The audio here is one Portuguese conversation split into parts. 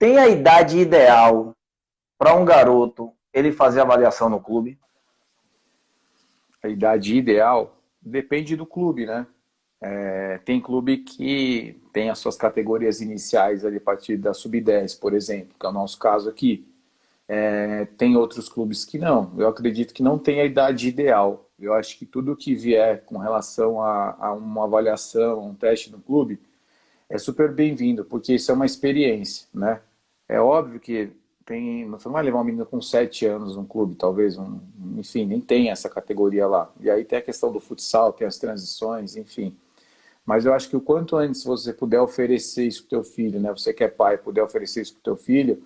tem a idade ideal para um garoto ele fazer avaliação no clube? A idade ideal depende do clube, né? Tem clube que tem as suas categorias iniciais ali a partir da sub-10, por exemplo, que é o nosso caso aqui. Tem outros clubes que não. Eu acredito que não tem a idade ideal. Eu acho que tudo que vier com relação a uma avaliação, um teste no clube, é super bem-vindo, porque isso é uma experiência, né? É óbvio que você não vai levar um menino com 7 anos num clube, talvez, enfim, nem tem essa categoria lá. E aí tem a questão do futsal, tem as transições, enfim. Mas eu acho que o quanto antes você puder oferecer isso para o teu filho, né? Você que é pai, puder oferecer isso para o teu filho,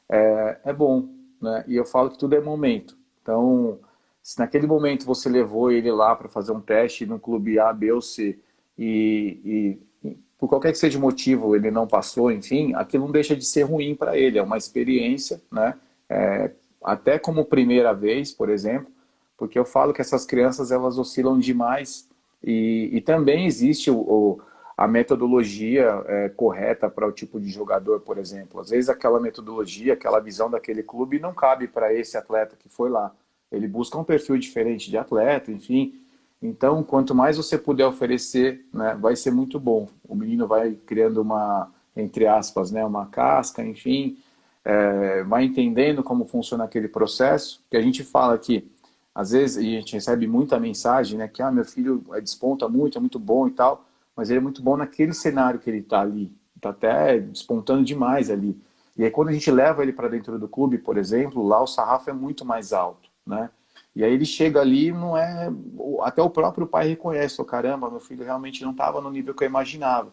é bom, né? E eu falo que tudo é momento. Então, se naquele momento você levou ele lá para fazer um teste no clube A, B ou C, e por qualquer que seja o motivo ele não passou, enfim, aquilo não deixa de ser ruim para ele, é uma experiência, né? Até como primeira vez, por exemplo, porque eu falo que essas crianças elas oscilam demais e também existe a metodologia correta para o tipo de jogador, por exemplo. Às vezes aquela metodologia, aquela visão daquele clube não cabe para esse atleta que foi lá. Ele busca um perfil diferente de atleta, enfim. Então, quanto mais você puder oferecer, né, vai ser muito bom. O menino vai criando uma, entre aspas, né, uma casca, enfim, vai entendendo como funciona aquele processo, que a gente fala que, às vezes, a gente recebe muita mensagem, né, que meu filho desponta muito, é muito bom e tal, mas ele é muito bom naquele cenário que ele está ali, está até despontando demais ali. E aí, quando a gente leva ele para dentro do clube, por exemplo, lá o sarrafo é muito mais alto, né? E aí ele chega ali, não é. Até o próprio pai reconhece, caramba, meu filho realmente não estava no nível que eu imaginava.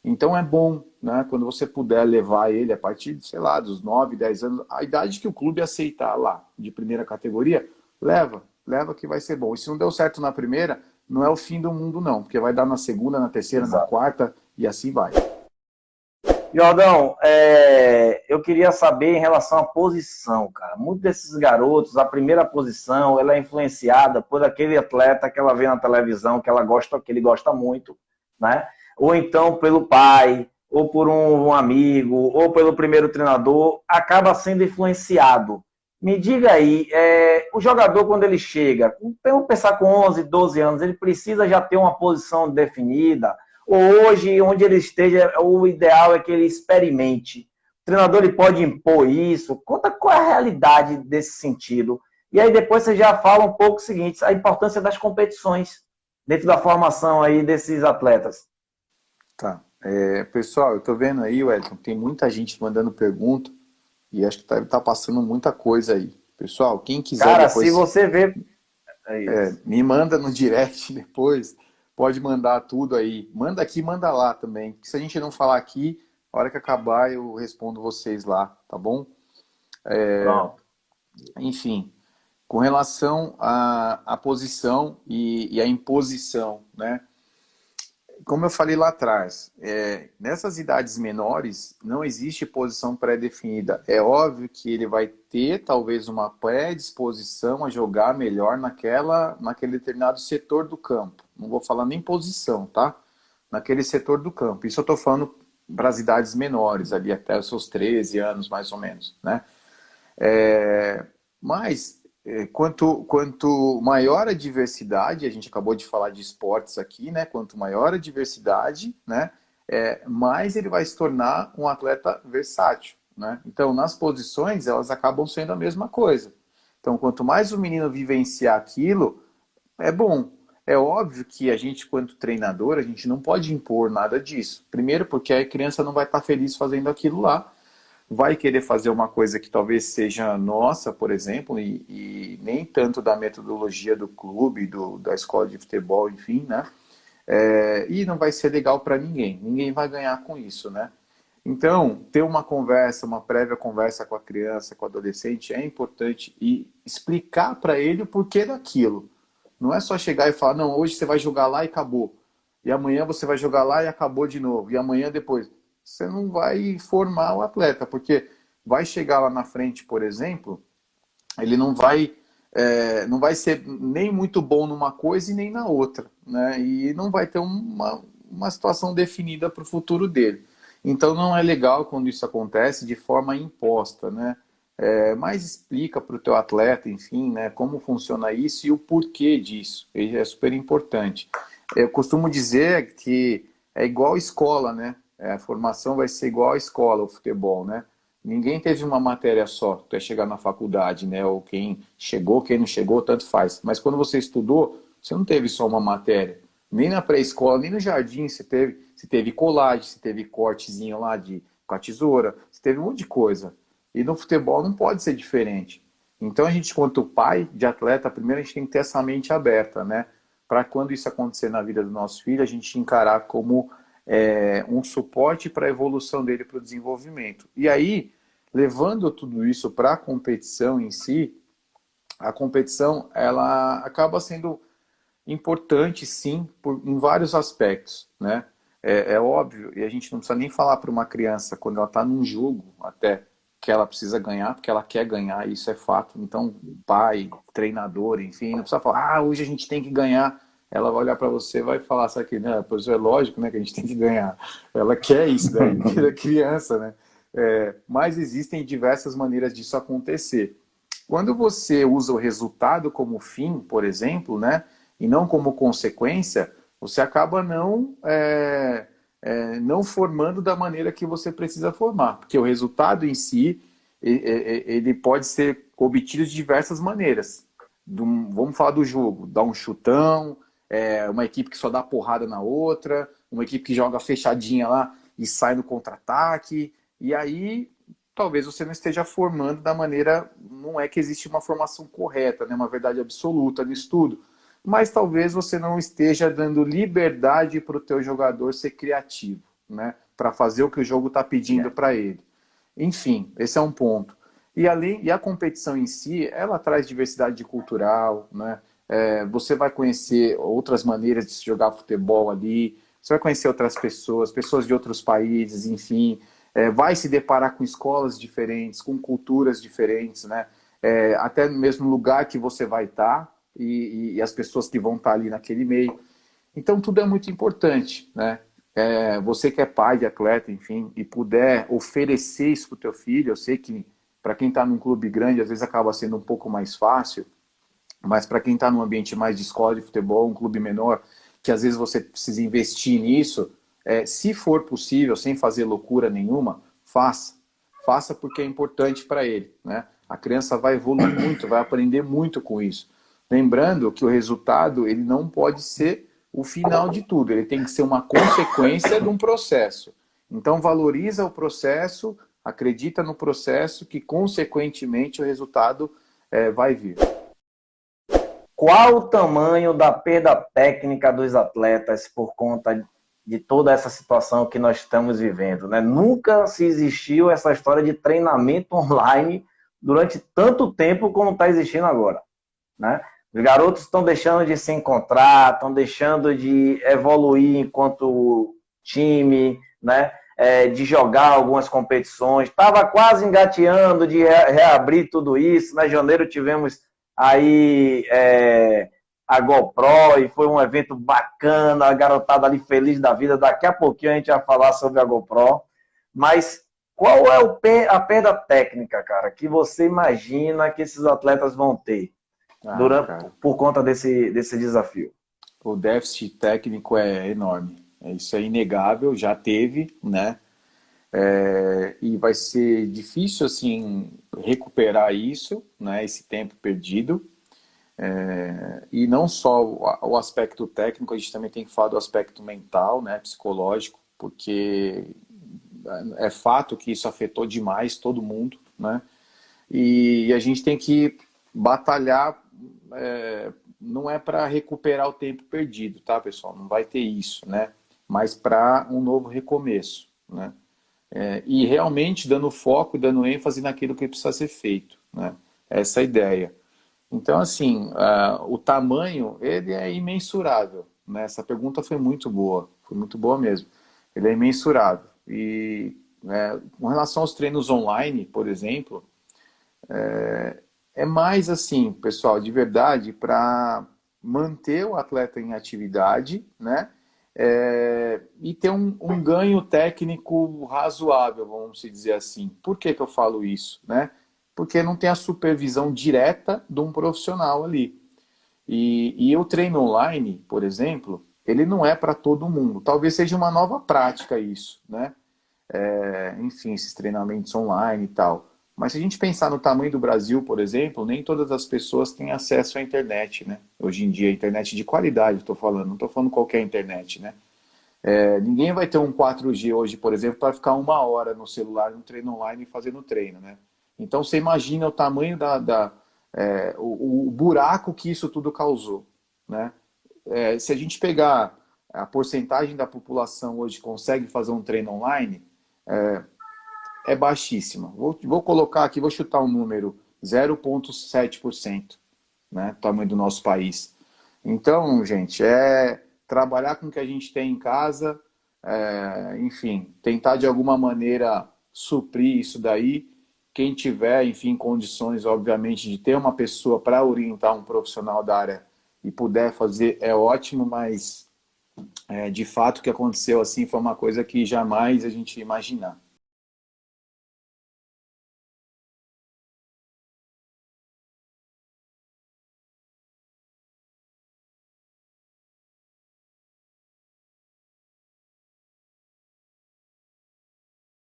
Então é bom, né, quando você puder levar ele a partir, sei lá, dos 9, 10 anos, a idade que o clube aceitar lá, de primeira categoria, leva que vai ser bom. E se não deu certo na primeira, não é o fim do mundo não, porque vai dar na segunda, na terceira, na Exato. quarta e assim vai. Jordão, eu queria saber em relação à posição, cara. Muitos desses garotos, a primeira posição, ela é influenciada por aquele atleta que ela vê na televisão, que ela gosta, que ele gosta muito, né? Ou então pelo pai, ou por um amigo, ou pelo primeiro treinador, acaba sendo influenciado. Me diga aí, o jogador quando ele chega, vamos pensar com 11, 12 anos, ele precisa já ter uma posição definida, hoje, onde ele esteja, o ideal é que ele experimente. O treinador ele pode impor isso. Conta qual é a realidade desse sentido. E aí depois você já fala um pouco o seguinte, a importância das competições dentro da formação aí desses atletas. Tá. Pessoal, eu tô vendo aí, Wellington, tem muita gente mandando pergunta e acho que tá passando muita coisa aí. Pessoal, quem quiser Cara, se depois você vê... É isso. me manda no direct depois, pode mandar tudo aí. Manda aqui, manda lá também. Se a gente não falar aqui, a hora que acabar eu respondo vocês lá, tá bom? Pronto. Enfim, com relação à posição e à imposição, né? Como eu falei lá atrás, nessas idades menores não existe posição pré-definida. É óbvio que ele vai ter talvez uma predisposição a jogar melhor naquele determinado setor do campo. Não vou falar nem posição, tá? Naquele setor do campo. Isso eu estou falando para as idades menores, ali até os seus 13 anos mais ou menos, né? Mas quanto maior a diversidade, a gente acabou de falar de esportes aqui, né? Quanto maior a diversidade, né? Mais ele vai se tornar um atleta versátil, né? Então, nas posições, elas acabam sendo a mesma coisa. Então, quanto mais o menino vivenciar aquilo, é bom. É óbvio que a gente, quanto treinador, a gente não pode impor nada disso. Primeiro, porque a criança não vai estar feliz fazendo aquilo lá, vai querer fazer uma coisa que talvez seja nossa, por exemplo, e nem tanto da metodologia do clube, da escola de futebol, enfim, né? E não vai ser legal para ninguém. Ninguém vai ganhar com isso, né? Então, ter uma conversa, uma prévia conversa com a criança, com o adolescente é importante e explicar para ele o porquê daquilo. Não é só chegar e falar, não, hoje você vai jogar lá e acabou. E amanhã você vai jogar lá e acabou de novo. E amanhã depois. Você não vai formar o atleta, porque vai chegar lá na frente, por exemplo, ele não vai ser nem muito bom numa coisa e nem na outra, né? E não vai ter uma situação definida para o futuro dele. Então não é legal quando isso acontece de forma imposta, né? Mas explica para o teu atleta, enfim, né, como funciona isso e o porquê disso. É super importante. Eu costumo dizer que é igual escola, né? A formação vai ser igual à escola, o futebol, né? Ninguém teve uma matéria só até chegar na faculdade, né? Ou quem chegou, quem não chegou, tanto faz. Mas quando você estudou, você não teve só uma matéria. Nem na pré-escola, nem no jardim você teve colagem, você teve cortezinho lá com a tesoura, você teve um monte de coisa. E no futebol não pode ser diferente. Então a gente, quanto pai de atleta, primeiro a gente tem que ter essa mente aberta, né? Para quando isso acontecer na vida do nosso filho, a gente encarar como um suporte para a evolução dele, para o desenvolvimento. E aí, levando tudo isso para a competição em si, a competição ela acaba sendo importante, sim, em vários aspectos, né? É óbvio, e a gente não precisa nem falar para uma criança, quando ela está num jogo, até, que ela precisa ganhar, porque ela quer ganhar, isso é fato. Então, pai, treinador, enfim, não precisa falar, hoje a gente tem que ganhar. Ela vai olhar para você e vai falar, sabe que, né, pois é lógico, né, que a gente tem que ganhar. Ela quer isso daí, da criança, né? Mas existem diversas maneiras disso acontecer. Quando você usa o resultado como fim, por exemplo, né, e não como consequência, você acaba não formando da maneira que você precisa formar, porque o resultado em si ele pode ser obtido de diversas maneiras. Vamos falar do jogo, dar um chutão, uma equipe que só dá porrada na outra, uma equipe que joga fechadinha lá e sai no contra-ataque, e aí talvez você não esteja formando da maneira, não é que existe uma formação correta, né, uma verdade absoluta no estudo, mas talvez você não esteja dando liberdade para o teu jogador ser criativo, né, para fazer o que o jogo está pedindo para ele. Enfim, esse é um ponto. E a competição em si, ela traz diversidade cultural, né? Você vai conhecer outras maneiras de se jogar futebol ali, você vai conhecer outras pessoas, pessoas de outros países, enfim, vai se deparar com escolas diferentes, com culturas diferentes, né? Até mesmo no lugar que você vai estar e as pessoas que vão estar ali naquele meio. Então tudo é muito importante, né? Você que é pai de atleta, enfim, e puder oferecer isso para o teu filho, eu sei que para quem está num clube grande às vezes acaba sendo um pouco mais fácil, mas para quem está num ambiente mais de escola de futebol, um clube menor, que às vezes você precisa investir nisso, se for possível, sem fazer loucura nenhuma, faça. Faça porque é importante para ele, né? A criança vai evoluir muito, vai aprender muito com isso. Lembrando que o resultado ele não pode ser o final de tudo, ele tem que ser uma consequência de um processo. Então valoriza o processo, acredita no processo, que consequentemente o resultado vai vir. Qual o tamanho da perda técnica dos atletas por conta de toda essa situação que nós estamos vivendo, né? Nunca se existiu essa história de treinamento online durante tanto tempo como está existindo agora, né? Os garotos estão deixando de se encontrar, estão deixando de evoluir enquanto time, né? De jogar algumas competições. Estava quase engateando de reabrir tudo isso. Né? Em janeiro tivemos aí a GoPro e foi um evento bacana, a garotada ali feliz da vida. Daqui a pouquinho a gente vai falar sobre a GoPro. Mas qual é a perda técnica, cara, que você imagina que esses atletas vão ter por conta desse desafio? O déficit técnico é enorme. Isso é inegável, já teve, né? E vai ser difícil assim recuperar isso, né? Esse tempo perdido. E não só o aspecto técnico, a gente também tem que falar do aspecto mental, né? Psicológico, porque é fato que isso afetou demais todo mundo, né? E a gente tem que batalhar. Não é para recuperar o tempo perdido, tá, pessoal? Não vai ter isso, né? Mas para um novo recomeço, né? E realmente dando foco, dando ênfase naquilo que precisa ser feito, né? Essa é a ideia. Então, assim, o tamanho, ele é imensurável, né? Essa pergunta foi muito boa mesmo. Ele é imensurável. E com relação aos treinos online, por exemplo, é mais assim, pessoal, de verdade, para manter o atleta em atividade, né? e ter um ganho técnico razoável, vamos dizer assim. Por que que eu falo isso, né? Porque não tem a supervisão direta de um profissional ali. E o treino online, por exemplo, ele não é para todo mundo. Talvez seja uma nova prática isso, né? Enfim, esses treinamentos online e tal. Mas se a gente pensar no tamanho do Brasil, por exemplo, nem todas as pessoas têm acesso à internet, né? Hoje em dia, internet de qualidade, estou falando, não estou falando qualquer internet, né? Ninguém vai ter um 4G hoje, por exemplo, para ficar 1 hora no celular, no treino online, fazendo treino, né? Então, você imagina o tamanho o buraco que isso tudo causou, né? Se a gente pegar a porcentagem da população hoje que consegue fazer um treino online, é baixíssima. Vou colocar aqui, vou chutar um número, 0,7%, né? Tamanho do nosso país. Então, gente, trabalhar com o que a gente tem em casa, enfim, tentar de alguma maneira suprir isso daí. Quem tiver, enfim, condições, obviamente, de ter uma pessoa para orientar um profissional da área e puder fazer, é ótimo, mas de fato o que aconteceu assim foi uma coisa que jamais a gente ia imaginar.